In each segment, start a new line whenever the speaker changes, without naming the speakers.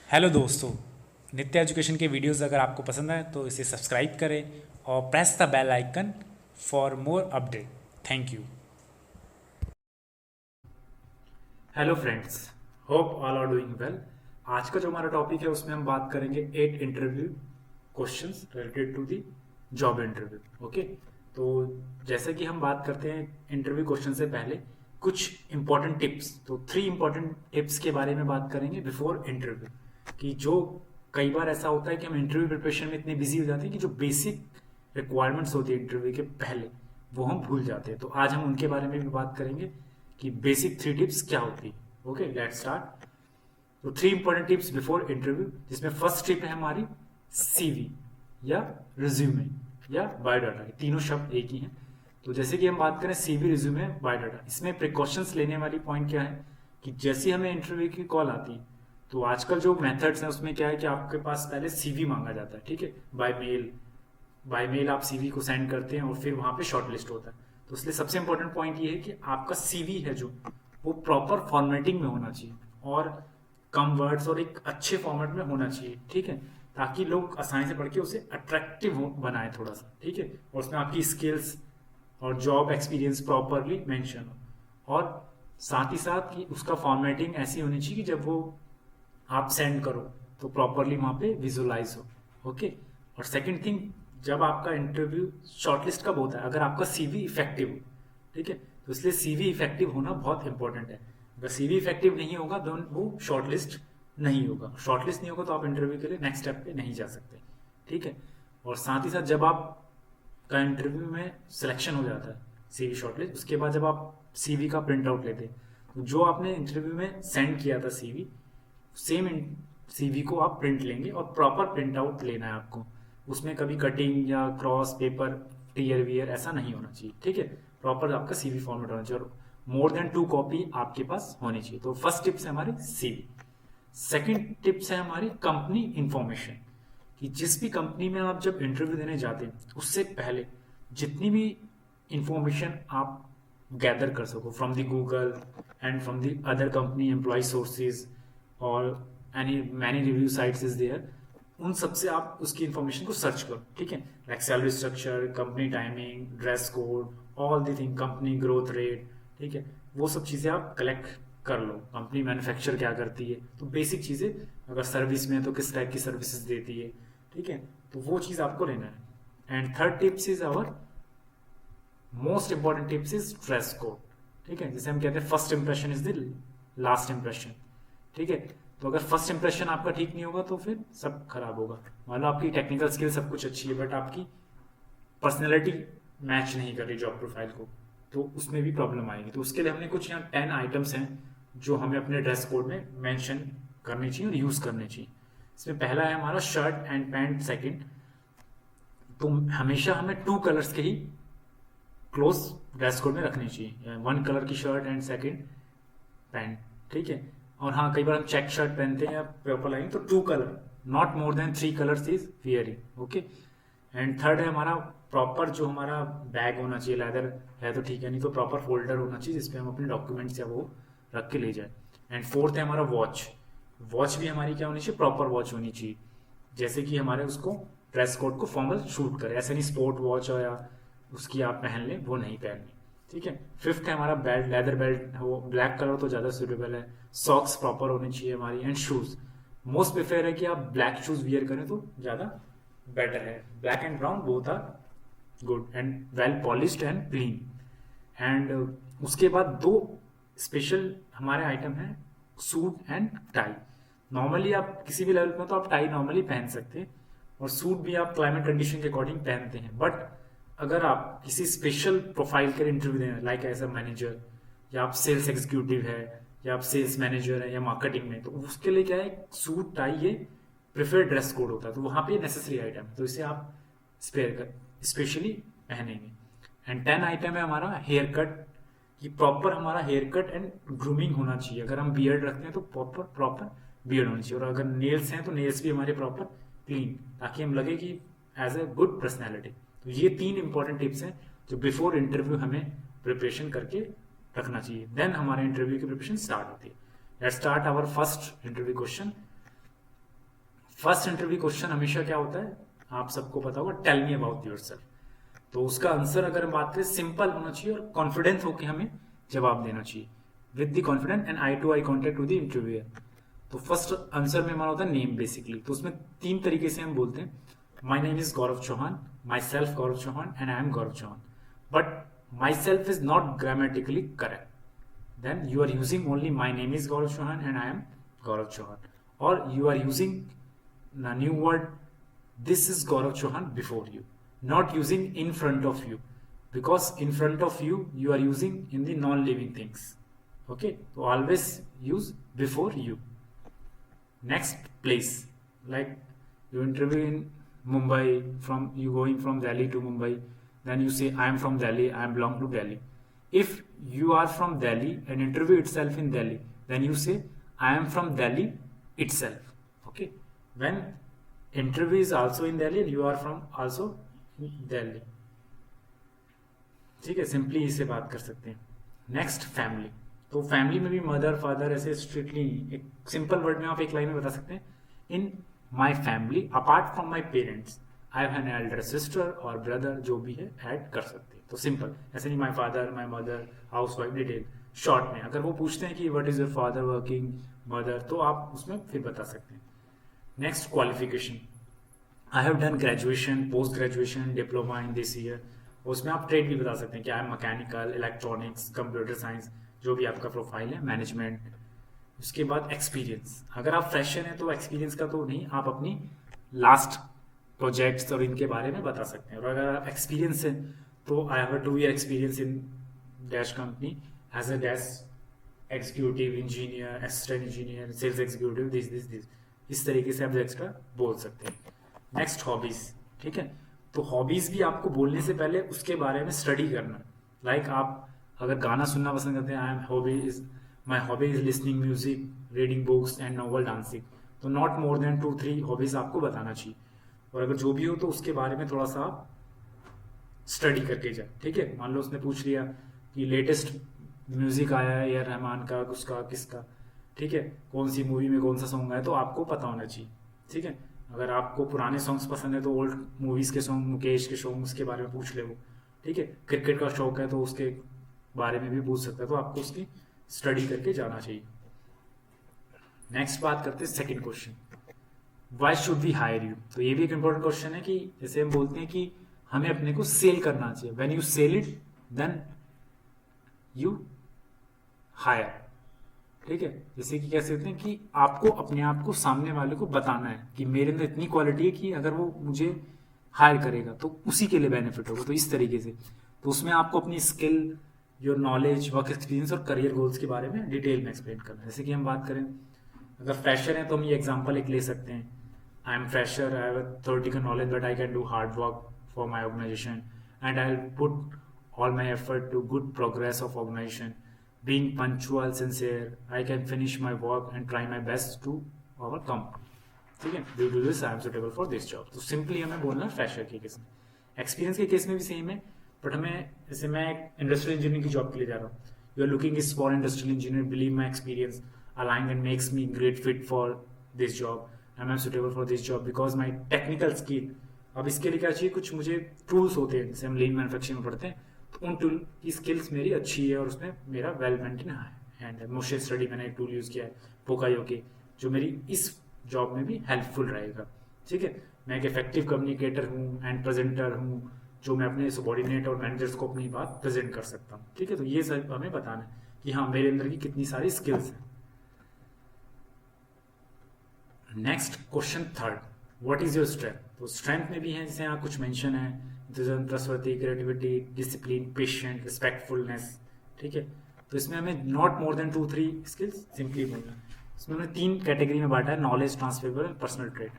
Hello दोस्तों। नित्य education के वीडियोस अगर आपको पसंद आए तो इसे सब्सक्राइब करें और press the bell icon for more update. Thank you.
Hello friends, hope all are doing well. आज का जो हमारा टॉपिक है उसमें हम बात करेंगे 8 interview questions related to the job interview. Okay, तो जैसे कि हम बात करते हैं इंटरव्यू क्वेश्चन से पहले कुछ इंपॉर्टेंट टिप्स, तो 3 इंपॉर्टेंट टिप्स के बारे में बात करेंगे बिफोर इंटरव्यू। कि जो कई बार ऐसा होता है कि हम इंटरव्यू प्रिपरेशन में इतने बिजी हो जाते हैं कि जो बेसिक रिक्वायरमेंट्स होती है इंटरव्यू के पहले वो हम भूल जाते हैं। तो आज हम उनके बारे में भी बात करेंगे कि बेसिक 3 टिप्स क्या होती है। Okay, let's start. तो 3 इंपॉर्टेंट टिप्स बिफोर इंटरव्यू, जिसमें फर्स्ट टिप है हमारी सीवी या रिज्यूमे या बायोडाटा। तीनों शब्द एक ही हैं। तो जैसे कि हम बात करें सीवी, रिज्यूमे, बायोडाटा, इसमें प्रिकॉशंस लेने वाली पॉइंट क्या है कि जैसे हमें इंटरव्यू की कॉल आती है तो आजकल जो मेथड्स हैं उसमें क्या है कि आपके पास पहले सीवी मांगा जाता है। ठीक है, बाय मेल आप सीवी को सेंड करते हैं और फिर वहां पे शॉर्ट लिस्ट होता है। तो इसलिए सबसे इंपॉर्टेंट पॉइंट ये है कि आपका सीवी है जो वो प्रॉपर फॉर्मेटिंग में होना चाहिए और कम वर्ड्स और एक अच्छे फॉर्मेट में होना चाहिए। ठीक है, ताकि लोग आसानी से पढ़ के उसे अट्रैक्टिव बनाए थोड़ा सा। ठीक है, और उसमें आपकी स्किल्स और जॉब एक्सपीरियंस प्रॉपरली मेंशन हो, और साथ ही साथ कि उसका फॉर्मेटिंग ऐसी होनी चाहिए कि जब वो आप सेंड करो तो प्रॉपरली वहां पे विजुअलाइज हो। ओके, और सेकंड थिंग, जब आपका इंटरव्यू शॉर्टलिस्ट कब होता है, अगर आपका सीवी इफेक्टिव हो। ठीक है, तो इसलिए सीवी इफेक्टिव होना बहुत इंपॉर्टेंट है। अगर सीवी इफेक्टिव नहीं होगा तो वो शॉर्टलिस्ट नहीं होगा। शॉर्टलिस्ट नहीं होगा तो आप इंटरव्यू के लिए नेक्स्ट स्टेप पे नहीं जा सकते। ठीक है, और साथ ही साथ जब आप का इंटरव्यू में सिलेक्शन हो जाता है, सीवी शॉर्टलिस्ट, उसके बाद जब आप सीवी का प्रिंट आउट लेते हैं तो जो आपने इंटरव्यू में सेंड किया था सीवी, सेम सीवी को आप प्रिंट लेंगे और प्रॉपर प्रिंट आउट लेना है आपको। उसमें कभी कटिंग या क्रॉस पेपर, टीयर वियर ऐसा नहीं होना चाहिए। ठीक है, प्रॉपर आपका सीवी फॉर्मेट होना चाहिए और मोर देन 2 कॉपी आपके पास होनी चाहिए। तो फर्स्ट टिप्स है हमारी सीवी। सेकंड टिप्स है हमारी कंपनी इंफॉर्मेशन। कि जिस भी कंपनी में आप जब इंटरव्यू देने जाते हैं उससे पहले जितनी भी इंफॉर्मेशन आप गैदर कर सको from the Google and from the other company employ sources और any many review sites is there, उन सब से आप उसकी इंफॉर्मेशन को सर्च करो। ठीक है, like salary structure, company timing, dress code, all the thing, company growth rate. ठीक है, वो सब चीज़ें आप कलेक्ट कर लो। कंपनी मैन्युफैक्चर क्या करती है, तो बेसिक चीज़ें, अगर सर्विस में है तो किस टाइप की सर्विसेज देती है। ठीक है, तो वो चीज़ आपको लेना है। And third tips is our most important tips is dress code. ठीक है, जैसे हम कहते हैं first impression is the last impression. ठीक है, तो अगर फर्स्ट इंप्रेशन आपका ठीक नहीं होगा तो फिर सब खराब होगा। मान लो आपकी टेक्निकल स्किल सब कुछ अच्छी है बट आपकी पर्सनैलिटी मैच नहीं कर रही जॉब प्रोफाइल को, तो उसमें भी प्रॉब्लम आएगी। तो उसके लिए हमने कुछ यहाँ 10 आइटम्स हैं जो हमें अपने ड्रेस कोड में मेंशन करनी चाहिए और यूज करने चाहिए। इसमें पहला है हमारा शर्ट एंड पैंट। सेकंड, तो हमेशा हमें 2 कलर्स के ही क्लोज ड्रेस कोड में रखनी चाहिए। 1 कलर की शर्ट एंड सेकंड पैंट। ठीक है, और हाँ, कई बार हम चेक शर्ट पहनते हैं या पर्पल लाइन, तो 2 colour, not more than 3 colours is wearing. Okay, and third है हमारा प्रॉपर जो हमारा बैग होना चाहिए, लेदर है तो ठीक है, नहीं तो प्रॉपर फोल्डर होना चाहिए जिसपे हम अपने डॉक्यूमेंट्स या वो रख के ले जाए। एंड फोर्थ है हमारा वॉच। वॉच भी हमारी क्या होनी चाहिए, प्रॉपर वॉच होनी चाहिए, जैसे कि हमारे उसको ड्रेस कोड को फॉर्मल शूट करे। ऐसे नहीं स्पोर्ट वॉच या उसकी आप पहन लें, वो नहीं पहननी। ठीक है, फिफ्थ है हमारा बेल्ट, लेदर बेल्ट, वो ब्लैक कलर तो ज़्यादा सुटेबल है। सॉक्स प्रॉपर होनी चाहिए हमारी। एंड शूज़, मोस्ट प्रेफर है कि आप ब्लैक शूज़ वियर करें तो ज़्यादा बेटर है। Black and brown both are good and well polished and clean. And उसके बाद दो स्पेशल हमारे आइटम है, सूट एंड टाई। नॉर्मली आप किसी भी लेवल पे तो आप टाई नॉर्मली पहन सकते हैं और सूट भी आप क्लाइमेट कंडीशन के अकॉर्डिंग पहनते हैं। बट अगर आप किसी स्पेशल प्रोफाइल के इंटरव्यू दें, लाइक एज अ मैनेजर, या आप सेल्स एग्जीक्यूटिव है, या आप सेल्स मैनेजर है, या मार्केटिंग में, तो उसके लिए क्या है, सूट टाई ये प्रेफर्ड ड्रेस कोड होता है, तो वहां पे नेसेसरी आइटम, तो इसे आप स्पेयर कर स्पेशली पहनेंगे। एंड 10 आइटम है हमारा हेयर कट। कि प्रॉपर हमारा हेयर कट एंड ग्रूमिंग होना चाहिए। अगर हम बियर्ड रखते हैं तो प्रॉपर प्रॉपर बियर्ड होनी चाहिए, और अगर नेल्स हैं तो नेल्स भी हमारे प्रॉपर क्लीन, ताकि हम लगे कि एज ए गुड पर्सनैलिटी। तो ये 3 इंपॉर्टेंट टिप्स हैं जो बिफोर इंटरव्यू हमें प्रिपरेशन करके रखना चाहिए। देन हमारे इंटरव्यू की प्रिपरेशन स्टार्ट होती है। Let's start our first interview question. First interview question हमेशा क्या होता है, आप सबको पता होगा, टेल मी अबाउट योरसेल्फ। तो उसका आंसर अगर हम बात करें सिंपल होना चाहिए और कॉन्फिडेंस होकर हमें जवाब देना चाहिए, with the confidence and eye to eye contact with the interviewer. तो फर्स्ट आंसर में हमारा होता है नेम बेसिकली। तो उसमें 3 तरीके से हम बोलते हैं, my name is Gaurav Chauhan, myself Gaurav Chauhan and I am Gaurav Chauhan. But myself is not grammatically correct, then you are using only my name is Gaurav Chauhan and I am Gaurav Chauhan, or you are using the new word this is Gaurav Chauhan before you, not using in front of you, because in front of you you are using in the non-living things. Okay, so always use before you. Next place, like you interview in Mumbai, from you going from Delhi to Mumbai, then you say I am from Delhi, I belong to Delhi. If you are from Delhi and interview itself in Delhi, then you say I am from Delhi itself. Okay, when interview is also in Delhi and you are from also in Delhi. ठीक है, simply इससे बात कर सकते हैं। Next family. तो family में भी मदर फादर ऐसे स्ट्रिक्टली एक सिंपल वर्ड में आप एक लाइन में बता सकते हैं, in my family apart from my parents I have an elder sister और ब्रदर, जो भी है ऐड कर सकते हैं। तो सिंपल, ऐसे नहीं my father, my mother, house wife, detail short में। अगर वो पूछते हैं कि what is your father working, mother, तो आप उसमें फिर बता सकते हैं। Next qualification, I have done graduation, post graduation, diploma in this year. उसमें आप ट्रेड भी बता सकते हैं कि I M mechanical, electronics, computer science, जो भी आपका प्रोफाइल है, मैनेजमेंट। उसके बाद एक्सपीरियंस, अगर आप फ्रेशर हैं तो एक्सपीरियंस का तो नहीं, आप अपनी लास्ट प्रोजेक्ट्स और इनके बारे में बता सकते हैं। और अगर आप एक्सपीरियंस है तो I have a 2 year experience in dash company as a dash executive engineer, assistant engineer, sales executive, this इस तरीके से आप एक्स्ट्रा बोल सकते हैं। नेक्स्ट हॉबीज, ठीक है। तो हॉबीज भी आपको बोलने से पहले उसके बारे में स्टडी करना। लाइक आप अगर गाना सुनना पसंद करते हैं, I am hobby is my hobby is listening music, reading books and novel, dancing. तो नॉट मोर देन 2-3 हॉबीज आपको बताना चाहिए। और अगर जो भी हो तो उसके बारे में थोड़ा सा आप स्टडी करके जाए, ठीक है। मान लो उसने पूछ लिया कि लेटेस्ट म्यूजिक आया है या रहमान का, उसका किसका, ठीक है, कौन सी मूवी में कौन सा सॉन्ग आया, तो आपको पता होना चाहिए, ठीक है। अगर आपको पुराने सॉन्ग्स पसंद है तो ओल्ड मूवीज के सॉन्ग, मुकेश के सॉन्ग्स के बारे में पूछ ले वो, ठीक है। क्रिकेट का शौक है तो उसके बारे में भी पूछ सकता है, तो आपको उसकी स्टडी करके जाना चाहिए। नेक्स्ट बात करते हैं second question, why should we hire you. तो ये भी एक इंपॉर्टेंट क्वेश्चन है कि जैसे हम बोलते हैं कि हमें अपने को सेल करना चाहिए, when you sell it then you hire, ठीक है। जैसे कि कह सकते हैं कि आपको अपने आप को सामने वाले को बताना है कि मेरे अंदर इतनी क्वालिटी है कि अगर वो मुझे हायर करेगा तो उसी के लिए बेनिफिट होगा। तो इस तरीके से, तो उसमें आपको अपनी skill, your knowledge, work experience और करियर गोल्स के बारे में डिटेल में एक्सप्लेन करना है। जैसे कि हम बात करें, अगर फ्रेशर है तो हम ये एग्जाम्पल एक ले सकते हैं, I am fresher, I have theoretical knowledge but I can do hard work for my organization and I'll put all my effort to good progress of organization, being punctual, sincere, I can finish my work and try my best to overcome, ठीक है। due to this I am suitable for this job। तो simply हमें बोलना fresher के case में। Experience के case में भी सेम है, बट हमें, जैसे मैं एक इंडस्ट्रियल इंजीनियर की जॉब के लिए जा रहा हूँ, you are looking is for industrial engineer, believe my experience align and makes me great fit for this job and I am suitable for this job because my technical skill. अब इसके लिए क्या चाहिए, कुछ मुझे टूल्स होते हैं, जैसे हम लीन मैन्युफैक्चरिंग में पढ़ते हैं, तो उन टूल की स्किल्स मेरी अच्छी है और उसमें मेरा वेल मेंटेन है। एंड मोशन स्टडी मैंने एक टूल यूज़ किया है पोकायो के, जो मेरी इस जॉब में भी हेल्पफुल रहेगा, ठीक है। मैं एक इफेक्टिव कम्युनिकेटर हूँ एंड प्रेजेंटर हूँ, जो मैं अपने सबॉर्डिनेट और मैनेजर्स को अपनी बात प्रेजेंट कर सकता हूँ, ठीक है। तो ये सब हमें बताना है कि हाँ मेरे अंदर की कितनी सारी स्किल्स हैं। Next question third, what is your strength. तो स्ट्रेंथ में भी है, जैसे यहाँ कुछ मेंशन है, ट्रस्टवर्दी, क्रिएटिविटी, डिसिप्लिन, पेशेंट, रिस्पेक्टफुलनेस, ठीक है। तो इसमें हमें not more than 2-3 skills simply बोलना है। इसमें हमने 3 कैटेगरी में बांटा है, नॉलेज, ट्रांसफरेबल, पर्सनल ट्रेट,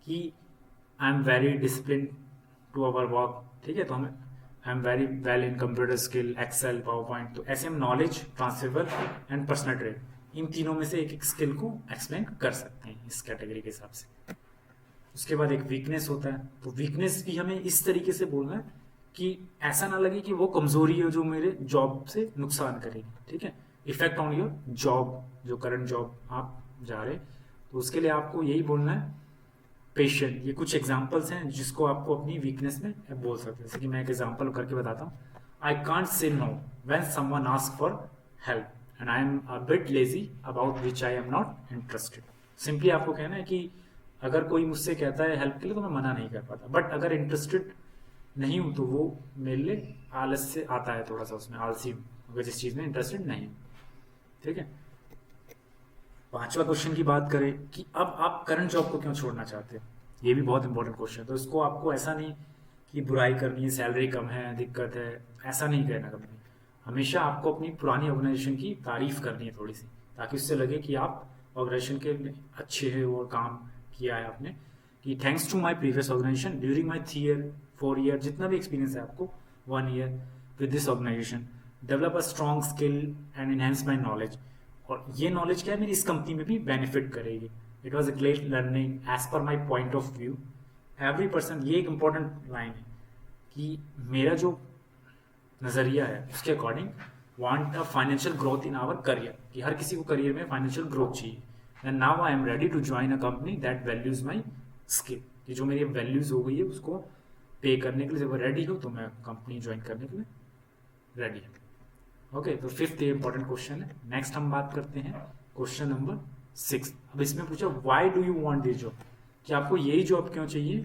कि I am very discipline to our work, ठीक है। तो हमें I am very well in computer skill, excel, power point. तो ऐसे हम knowledge, transferable and personal trait, इन तीनों में से एक एक स्किल को एक्सप्लेन कर सकते हैं इस कैटेगरी के हिसाब से। उसके बाद एक वीकनेस होता है, तो वीकनेस भी हमें इस तरीके से बोलना है कि ऐसा ना लगे कि वो कमजोरी है जो मेरे जॉब से नुकसान करेगी, ठीक है। इफेक्ट ऑन योर जॉब, जो करंट जॉब आप जा रहे, तो उसके लिए आपको यही बोलना है पेशेंट, ये कुछ एग्जाम्पल्स हैं जिसको आपको अपनी वीकनेस में बोल सकते हैं। जैसे कि मैं एक एग्जाम्पल करके बताता हूँ। I can't say know when someone ask for help and I am a bit lazy about which I am not interested. Simply आपको कहना है कि अगर कोई मुझसे कहता है हेल्प के लिए तो मैं मना नहीं कर पाता, बट अगर इंटरेस्टेड नहीं हूं तो वो मेरे लिए आलस से आता है, थोड़ा सा उसमें आलसी हूं अगर जिस चीज में इंटरेस्टेड नहीं हूं। ठीक है। 5वां क्वेश्चन की बात करें कि अब आप करंट जॉब को क्यों छोड़ना चाहते हैं, ये भी बहुत इंपॉर्टेंट क्वेश्चन है। तो इसको आपको ऐसा नहीं कि बुराई करनी है, सैलरी कम है, दिक्कत है, ऐसा नहीं कहना कभी। हमेशा आपको अपनी पुरानी ऑर्गेनाइजेशन की तारीफ करनी है थोड़ी सी, ताकि उससे लगे कि आप ऑर्गेनाइजेशन के अच्छे हैं और काम किया है आपने। कि thanks to my previous organization during my 3 year 4 year जितना भी एक्सपीरियंस है आपको 1 year with this organization, develop a strong skill and enhance my knowledge. और ये नॉलेज क्या है मेरी इस कंपनी में भी बेनिफिट करेगी। It was a great learning as per my point of view every person. ये एक इंपॉर्टेंट लाइन है कि मेरा जो नजरिया है उसके according want a financial growth in our career, कि हर किसी को करियर में फाइनेंशियल ग्रोथ चाहिए। And now I am ready to join a company that values my skill, कि जो मेरी वैल्यूज हो गई है उसको पे करने के लिए जब रेडी हो तो मैं कंपनी ज्वाइन करने के लिए रेडी हूँ। ओके, तो 5th ये इंपॉर्टेंट क्वेश्चन है। नेक्स्ट हम बात करते हैं क्वेश्चन नंबर 6। अब इसमें पूछा why do you want this job, कि आपको यही जॉब क्यों चाहिए।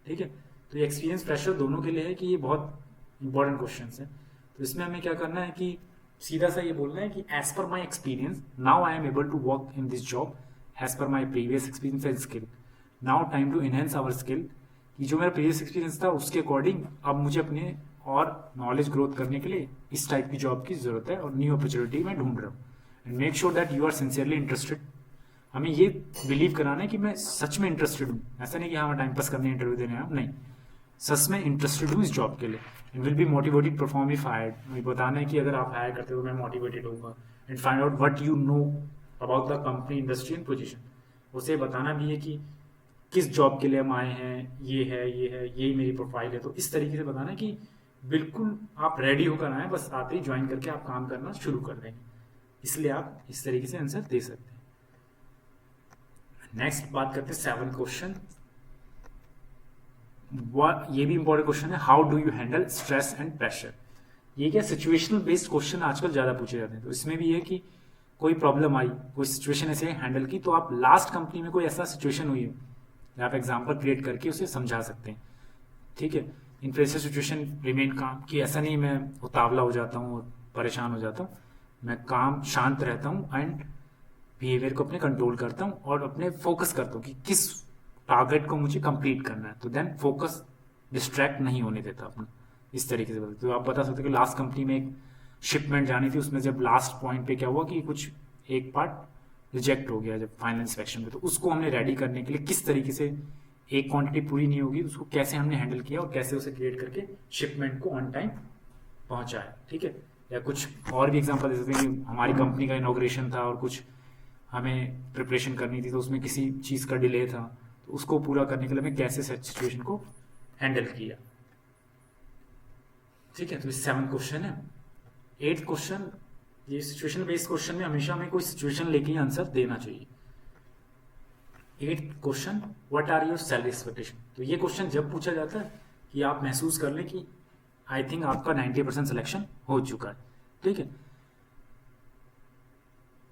ठीक है, तो ये एक्सपीरियंस फ्रेशर दोनों के लिए है कि ये बहुत इंपॉर्टेंट क्वेश्चन है। तो इसमें हमें क्या करना है कि सीधा सा ये बोलना है कि as per my experience now I am able to work in this job as per my previous experience and skill, now time to enhance our skill. कि जो मेरा प्रीवियस एक्सपीरियंस था उसके अकॉर्डिंग अब मुझे अपने और नॉलेज ग्रोथ करने के लिए इस टाइप की जॉब की जरूरत है और न्यू अपॉर्चुनिटी मैं ढूंढ रहा हूँ। And make sure that you are sincerely interested. हमें ये बिलीव कराना है कि मैं सच में इंटरेस्टेड हूँ, ऐसा नहीं कि हाँ मैं टाइम पास करने इंटरव्यू देने आया हूँ, नहीं, सच में इंटरेस्टेड हूँ इस जॉब के लिए। And will be motivated perform if hired. मुझे बताना है कि अगर आप हायर करते हो मैं मोटिवेटेड होऊंगा। And find out what you know about the company industry and position. उसे बताना भी है कि किस जॉब के लिए हम आए हैं, ये है, यही मेरी प्रोफाइल है। तो इस तरीके से बताना है कि बिल्कुल आप रेडी होकर आए, बस आते ही ज्वाइन करके आप काम करना शुरू कर देंगे। इसलिए आप इस तरीके से आंसर दे सकते हैं। नेक्स्ट बात करते हैं 7th क्वेश्चन। ये भी इंपॉर्टेंट क्वेश्चन है, how do you handle stress and pressure. ये क्या सिचुएशनल बेस्ड क्वेश्चन आजकल ज्यादा पूछे जाते हैं। तो इसमें भी है कि कोई प्रॉब्लम आई, कोई सिचुएशन ऐसे हैंडल की, तो आप लास्ट कंपनी में कोई ऐसा सिचुएशन हुई हो आप एग्जाम्पल क्रिएट करके उसे समझा सकते हैं। ठीक है, इन प्रेशर सिचुएशन रिमेन काम, कि ऐसा नहीं मैं उतावला हो जाता हूँ और परेशान हो जाता हूँ, मैं काम शांत रहता हूँ एंड बिहेवियर को अपने कंट्रोल करता हूँ और अपने फोकस करता हूँ कि किस टारगेट को मुझे कंप्लीट करना है। तो देन फोकस डिस्ट्रैक्ट नहीं होने देता अपना, इस तरीके से। तो आप बता सकते हो कि लास्ट कंपनी में एक शिपमेंट जानी थी, उसमें जब लास्ट पॉइंट पे क्या हुआ कि कुछ एक पार्ट रिजेक्ट हो गया जब फाइनल इंस्पेक्शन में, तो उसको हमने रेडी करने के लिए किस तरीके से, एक क्वांटिटी पूरी नहीं होगी उसको कैसे हमने हैंडल किया और कैसे उसे क्रिएट करके शिपमेंट को ऑन टाइम पहुंचाया। ठीक है, या कुछ और भी एग्जांपल दे सकते हैं कि हमारी कंपनी का इनॉग्रेशन था और कुछ हमें प्रिपरेशन करनी थी, तो उसमें किसी चीज़ का डिले था, तो उसको पूरा करने के लिए हमें कैसे सिचुएशन को हैंडल किया। ठीक है, तो 7th क्वेश्चन है। 8th क्वेश्चन, ये सिचुएशन बेस्ड क्वेश्चन में हमेशा हमें कोई सिचुएशन लेके ही आंसर देना चाहिए। 8th question, what are your salary expectation. तो ये क्वेश्चन जब पूछा जाता है कि आप महसूस कर लें कि आई थिंक आपका 90% सिलेक्शन हो चुका है। ठीक है,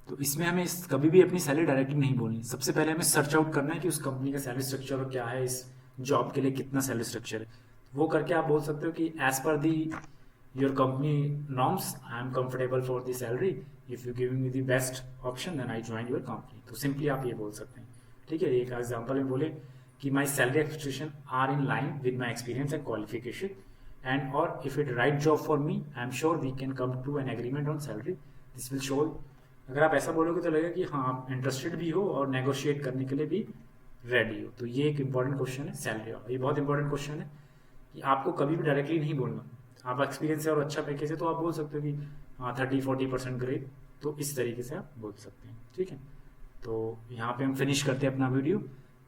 तो इसमें हमें कभी भी अपनी सैलरी डायरेक्टली नहीं बोलनी। सबसे पहले हमें सर्च आउट करना है कि उस कंपनी का सैलरी स्ट्रक्चर क्या है, इस जॉब के लिए कितना सैलरी स्ट्रक्चर है। वो करके आप बोल सकते हो कि as per the your company norms I am comfortable for the salary, if you giving me the best option then I join your company. तो सिंपली आप ये बोल सकते हैं। ठीक है, एक एग्जाम्पल में बोले कि my salary expectation are in line with my experience and qualification and और if it right job for me I am sure we can come to an agreement on salary, this will show. अगर आप ऐसा बोलोगे तो लगेगा कि हाँ आप इंटरेस्टेड भी हो और नेगोशिएट करने के लिए भी रेडी हो। तो ये एक इंपॉर्टेंट क्वेश्चन है सैलरी का। ये बहुत इंपॉर्टेंट क्वेश्चन है कि आपको कभी भी डायरेक्टली नहीं बोलना। आप एक्सपीरियंस है और अच्छा पैकेज है तो आप बोल सकते हो कि हाँ 30-40% ग्रेड, तो इस तरीके से आप बोल सकते हैं। ठीक है, तो यहाँ पे हम फिनिश करते हैं अपना video.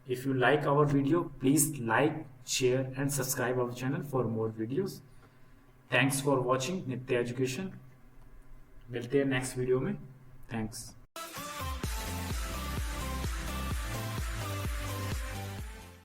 If you like our video please like, share and subscribe our channel for more videos. Thanks for watching Nitya education. मिलते हैं नेक्स्ट वीडियो में। थैंक्स।